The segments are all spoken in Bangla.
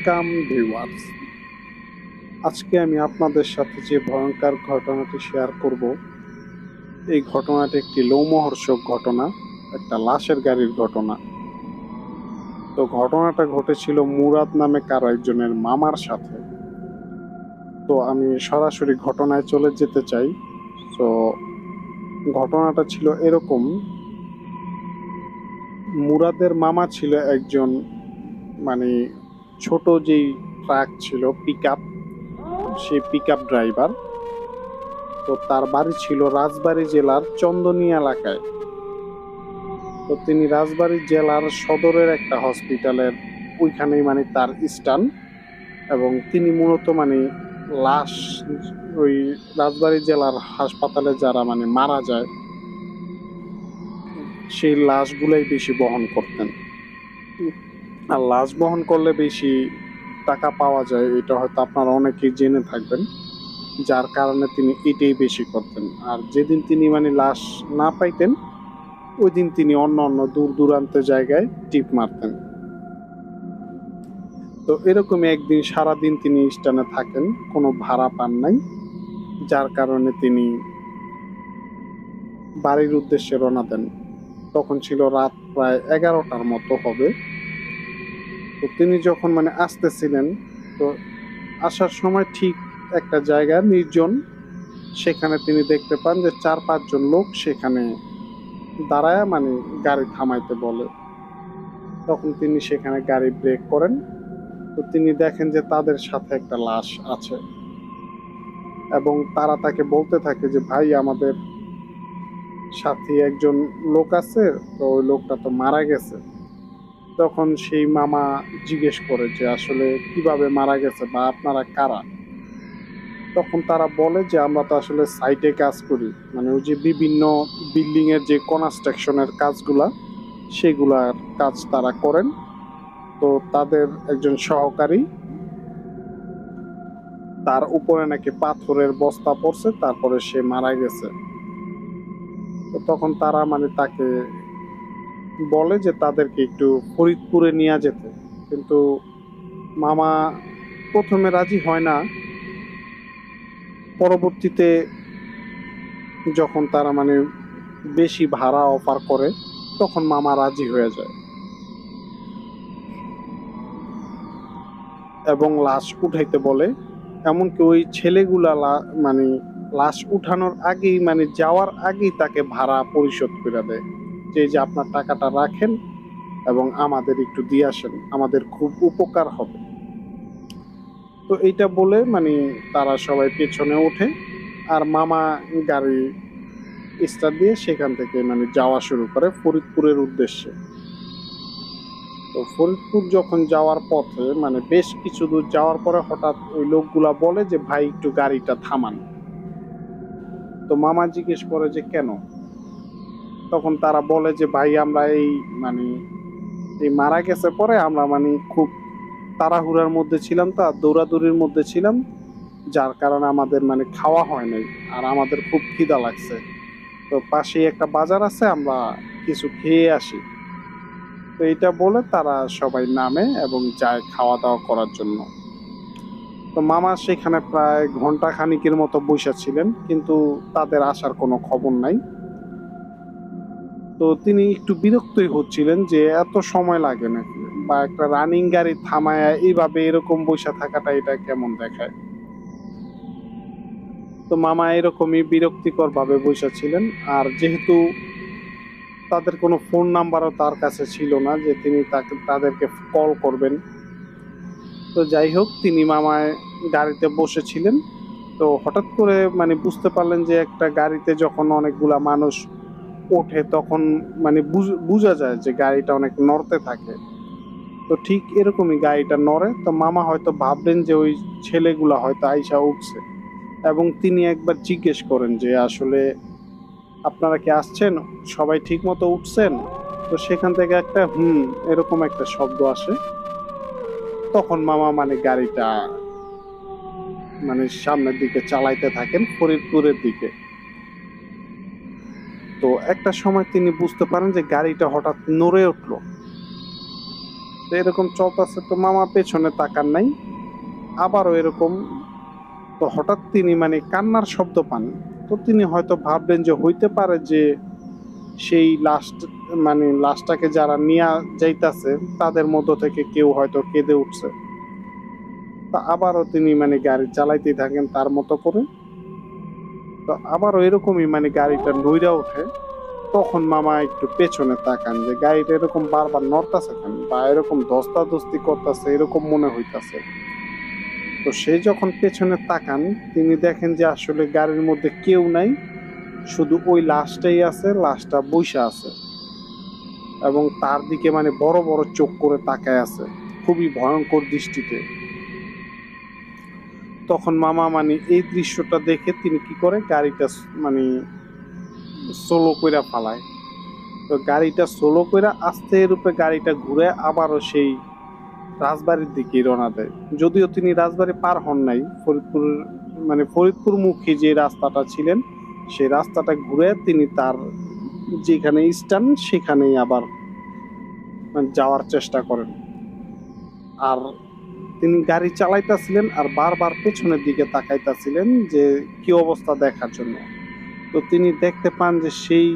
Welcome viewers. আজকে আমি আপনাদের সাথে যে ভয়ঙ্কর ঘটনাটি শেয়ার করব, এই ঘটনাটি একটি লোমহর্ষক ঘটনা, একটা লাশের গাড়ির ঘটনা। তো ঘটনাটা ঘটেছিল মুরাদ নামে কারো একজনের মামার সাথে। তো আমি সরাসরি ঘটনায় চলে যেতে চাই। তো ঘটনাটা ছিল এরকম: মুরাদের মামা ছিল একজন মানে ছোট যেই ট্রাক ছিল, পিকআপ, সেই পিকআপ ড্রাইভার। তো তার বাড়ি ছিল রাজবাড়ী জেলার চন্দনী এলাকায়। তো তিনি রাজবাড়ী জেলার সদরের একটা হসপিটালের ওইখানেই তার স্থান। এবং তিনি মূলত লাশ, ওই রাজবাড়ী জেলার হাসপাতালে যারা মারা যায় সেই লাশগুলাই বেশি বহন করতেন। আর লাশ বহন করলে বেশি টাকা পাওয়া যায়, এটা হয়তো আপনারা অনেকেই জেনে থাকবেন, যার কারণে তিনি এটাই বেশি করতেন। আর যেদিন তিনি লাশ না পাইতেন, ওই দিন তিনি অন্য অন্য দূর দূরান্তে জায়গায় টিপ মারতেন। তো এরকমই একদিন সারাদিন তিনি স্টানে থাকেন, কোনো ভাড়া পান নাই, যার কারণে তিনি বাড়ির উদ্দেশ্যে রওনা দেন। তখন ছিল রাত প্রায় 11টার মতো হবে। তো তিনি যখন আসতেছিলেন, তো আসার সময় ঠিক একটা জায়গা নির্জন, সেখানে তিনি দেখতে পান যে 4-5 জন লোক সেখানে দাঁড়ায় গাড়ি থামাইতে বলে। তখন তিনি সেখানে গাড়ি ব্রেক করেন। তো তিনি দেখেন যে তাদের সাথে একটা লাশ আছে, এবং তারা তাকে বলতে থাকে যে ভাই, আমাদের সাথে একজন লোক আছে, তো ওই লোকটা তো মারা গেছে। তখন সেই মামা জিজ্ঞেস করে যে আসলে কিভাবে মারা গেছে বা আপনারা কারা। তখন তারা বলে যে আমরা তো আসলে সাইটে কাজ করি, ওই যে বিভিন্ন বিল্ডিং এর যে কনস্ট্রাকশনের কাজগুলা, সেগুলার কাজ তারা করেন। তো তাদের একজন সহকারী, তার উপরে নাকি পাথরের বস্তা পড়ছে, তারপরে সে মারা গেছে। তো তখন তারা তাকে বলে যে তাদেরকে একটু ফরিদপুরে নিয়ে যেতে। কিন্তু মামা প্রথমে রাজি হয় না। পরবর্তীতে যখন তারা বেশি ভাড়া অফার করে, তখন মামা রাজি হয়ে যায় এবং লাশ উঠাইতে বলে। এমনকি ওই ছেলেগুলা লাশ উঠানোর আগেই, যাওয়ার আগেই তাকে ভাড়া পরিশোধ করে দেয়, যে আপনার টাকাটা রাখেন এবং আমাদের একটু দিয়ে আসেন, আমাদের খুব উপকার হবে। তো এইটা বলে তারা সবাই পেছনে ওঠে, আর মামা গাড়ি স্টার্ট দিয়ে সেখান থেকে যাওয়া শুরু করে ফরিদপুরের উদ্দেশ্যে। তো ফরিদপুর যখন যাওয়ার পথে বেশ কিছু দূর যাওয়ার পরে হঠাৎ ওই লোকগুলা বলে যে ভাই, একটু গাড়িটা থামান। তো মামা জিজ্ঞেস করে যে কেন। তখন তারা বলে যে ভাই, আমরা এই এই মারা গেছে পরে আমরা খুব তাড়াহুড়ার মধ্যে ছিলাম, তো দৌড়াদৌড়ির মধ্যে ছিলাম, যার কারণে আমাদের খাওয়া হয় নাই, আর আমাদের খুব খিদা লাগছে। তো পাশেই একটা বাজার আছে, আমরা কিছু খেয়ে আসি। তো এটা বলে তারা সবাই নামে এবং যায় খাওয়া দাওয়া করার জন্য। তো মামা সেখানে প্রায় ঘন্টা খানিকের মতো বসে ছিলেন, কিন্তু তাদের আসার কোনো খবর নাই। তো তিনি একটু বিরক্তই হচ্ছিলেন যে এত সময় লাগে নাকি, বা একটা রানিং গাড়ি থামায় এইভাবে এরকম বসে থাকাটা, এটা কেমন দেখায়। তো মামা এরকমই বিরক্তিকর ভাবে বসেছিলেন। আর যেহেতু তাদের কোনো ফোন নাম্বারও তার কাছে ছিল না যে তিনি তাদেরকে কল করবেন, তো যাই হোক, তিনি মামায় গাড়িতে বসেছিলেন। তো হঠাৎ করে বুঝতে পারলেন যে একটা গাড়িতে যখন অনেকগুলা মানুষ ওঠে, তখন বোঝা যায় যে গাড়িটা অনেক নড়তে থাকে। তো ঠিক এরকমই গাড়িটা নড়ে। তো মামা হয়তো ভাবলেন যে ওই ছেলেগুলা হয়তো আইসা উঠছে, এবং তিনি একবার জিজ্ঞেস করেন যে আসলে আপনারা কি আসছেন, সবাই ঠিক মতো উঠছেন? তো সেখান থেকে একটা এরকম একটা শব্দ আসে। তখন মামা গাড়িটা সামনের দিকে চালাইতে থাকেন, ফরিদপুরের দিকে। তো একটা সময় তিনি বুঝতে পারেন যে গাড়িটা হঠাৎ নড়ে উঠলো। তো এরকম চলতেছে, তো মামা পেছনে তাকান নাই। আবারও এরকম, তো হঠাৎ তিনি মানে কান্নার শব্দ পান। তো তিনি হয়তো ভাবলেন যে হইতে পারে যে সেই লাস্ট মানে লাশটাকে যারা নিয়ে যাইতাছে তাদের মধ্য থেকে কেউ হয়তো কেঁদে উঠছে। তা আবারও তিনি মানে গাড়ি চালাইতেই থাকেন তার মতো করে। তো আবারও এরকমই মানে গাড়িটা নইরা ওঠে। তখন মামা একটু পেছনে তাকান যে গাড়িটা এরকম বারবার নড়তাছে কেন, বা এরকম ধস্তাধস্তি করতেছে এরকম মনে হইতাছে। তো সে যখন পেছনে তাকান, তিনি দেখেন যে আসলে গাড়ির মধ্যে কেউ নাই, শুধু ওই লাশটাই আছে, লাশটা বইসা আছে এবং তার দিকে মানে বড় বড় চোখ করে তাকায় আছে খুবই ভয়ঙ্কর দৃষ্টিতে। তখন মামা মানে এই দৃশ্যটা দেখে তিনি কি করে, গাড়িটা মানে স্লো কইরা ফালায়। তো গাড়িটা স্লো কইরা আস্তে রূপে গাড়িটা ঘুরে আবারও সেই রাজবাড়ির দিকে রওনা দেয়। যদিও তিনি রাজবাড়ি পার হন নাই, ফরিদপুর মানে ফরিদপুর মুখী যে রাস্তাটা ছিলেন সেই রাস্তাটা ঘুরে তিনি তার যেখানে স্ট্যান্ড সেখানেই আবার মানে যাওয়ার চেষ্টা করেন। আর তিনি গাড়ি চালাইতেছিলেন আর বারবার পেছনের দিকে তাকাইতেছিলেন যে কি অবস্থা দেখার জন্য। তো তিনি দেখতে পান যে সেই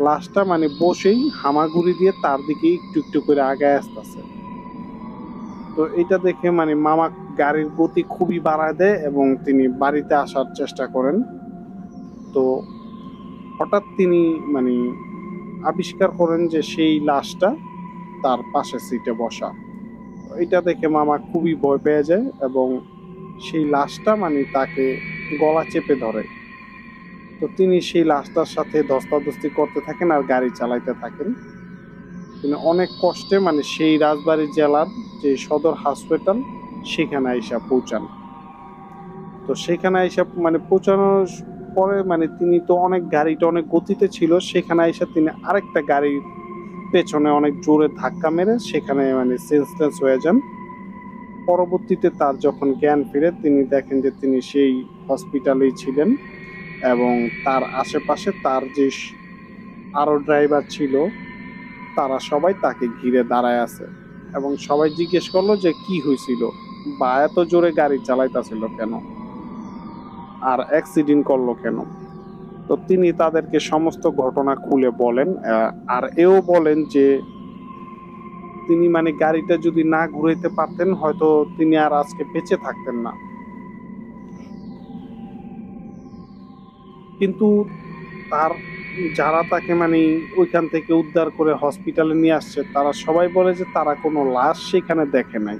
লাশটা মানে বসেই হামাগুড়ি দিয়ে তার দিকে একটু একটু করে আগায় আসতেছে। তো এটা দেখে মানে মামা গাড়ির গতি খুবই বাড়ায় দেয় এবং তিনি বাড়িতে আসার চেষ্টা করেন। তো হঠাৎ তিনি মানে আবিষ্কার করেন যে সেই লাশটা তার পাশে সিটে বসা। এটা দেখে মামা খুবই ভয় পেয়ে যায় এবং সেই লাশটা মানে তাকে গলা চেপে ধরে। তো তিনি সেই লাশটার সাথে ধস্তাধস্তি করতে থাকেন আর গাড়ি চালাইতে থাকেন। তিনি অনেক কষ্টে মানে সেই রাজবাড়ী জেলার যে সদর হাসপাতাল সেখানে আইসা পৌঁছান। তো সেখানে আইসা মানে পৌঁছানোর পরে মানে তিনি তো অনেক গাড়িটা অনেক গতিতে ছিল, সেখানে আইসা তিনি আরেকটা গাড়ির পেছনে অনেক জোরে ধাক্কা মেরে সেখানে মানে সেন্সলেস হয়ে যান। পরবর্তীতে তার যখন জ্ঞান ফিরে তিনি দেখেন যে তিনি সেই হসপিটালেই ছিলেন এবং তার আশেপাশে তার যে আরো ড্রাইভার ছিল তারা সবাই তাকে ঘিরে দাঁড়ায় আছে এবং সবাই জিজ্ঞেস করলো যে কি হয়েছিল বা এত জোরে গাড়ি চালাইতেছিল কেন আর অ্যাক্সিডেন্ট করলো কেন। তো তিনি তাদেরকে সমস্ত ঘটনা খুলে বলেন আর এও বলেন যে তিনি মানে গাড়িটা যদি না ঘুরাইতে পারতেন হয়তো তিনি আর আজকে বেঁচে থাকতেন না। কিন্তু তার যারা তাকে মানে ওইখান থেকে উদ্ধার করে হসপিটালে নিয়ে আসছে তারা সবাই বলে যে তারা কোনো লাশ সেখানে দেখে নাই,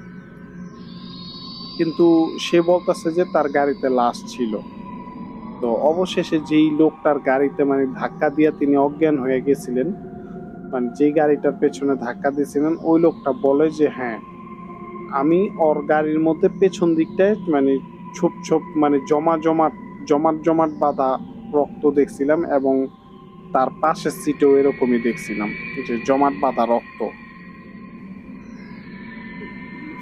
কিন্তু সে বলতেছে যে তার গাড়িতে লাশ ছিল। তো অবশেষে যেই লোকটার গাড়িতে মানে ধাক্কা দিয়ে তিনি অজ্ঞান হয়ে গেছিলেন, মানে যেই গাড়িটার পেছনে ধাক্কা দিয়েছিলেন ওই লোকটা বলে যে হ্যাঁ আমি ওর গাড়ির মধ্যে পেছন দিকটায় মানে ছোপ ছোপ মানে জমাট জমাট বাঁধা রক্ত দেখছিলাম এবং তার পাশের সিটেও এরকমই দেখছিলাম যে জমাট বাঁধা রক্ত।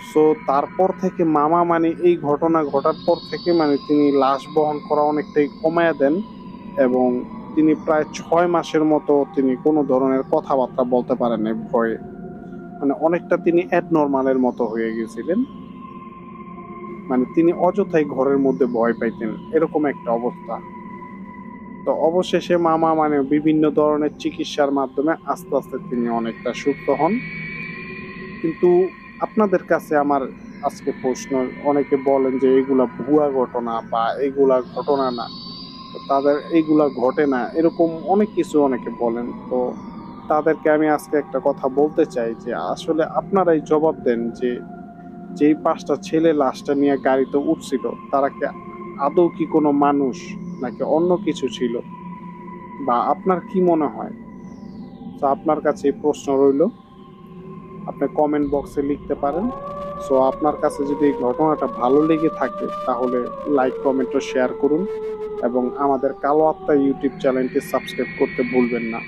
সো তারপর থেকে মামা মানে এই ঘটনা ঘটার পর থেকে মানে তিনি লাশ বহন করা অনেকটাই কমায়া দেন এবং তিনি প্রায় 6 মাসের মতো তিনি কোনো ধরনের কথাবার্তা বলতে পারেন না ভয়ে, মানে অনেকটা তিনি অ্যাবনর্মালের মতো হয়ে গেছিলেন। মানে তিনি অযথাই ঘরের মধ্যে ভয় পাইতেন এরকম একটা অবস্থা। তো অবশেষে মামা মানে বিভিন্ন ধরনের চিকিৎসার মাধ্যমে আস্তে আস্তে তিনি অনেকটা সুস্থ হন। কিন্তু আপনাদের কাছে আমার আজকে প্রশ্ন, অনেকে বলেন যে এগুলা ভুয়া ঘটনা বা এগুলা ঘটনা না, তো তাদের এইগুলা ঘটে না এরকম অনেক কিছু অনেকে বলেন। তো তাদেরকে আমি আজকে একটা কথা বলতে চাই যে আসলে আপনারাই জবাব দেন যে যেই 5টা ছেলে লাশটা নিয়ে গাড়িতে উঠছিল তারা কি আদৌ কি কোনো মানুষ নাকি অন্য কিছু ছিল, বা আপনার কি মনে হয়? তো আপনার কাছে এই প্রশ্ন রইল, আপনি কমেন্ট বক্সে লিখতে পারেন। সো আপনার কাছে যদি এই ঘটনাটা ভালো লেগে থাকে তাহলে লাইক কমেন্ট ও শেয়ার করুন এবং আমাদের কালো আত্মা ইউটিউব চ্যানেলটি সাবস্ক্রাইব করতে ভুলবেন না।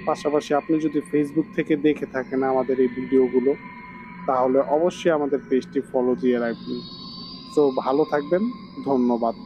পাশাপাশি আপনি যদি ফেসবুক থেকে দেখে থাকেন আমাদের এই ভিডিওগুলো তাহলে অবশ্যই আমাদের পেজটি ফলো দিয়ে রাখবেন। সো ভালো থাকবেন, ধন্যবাদ।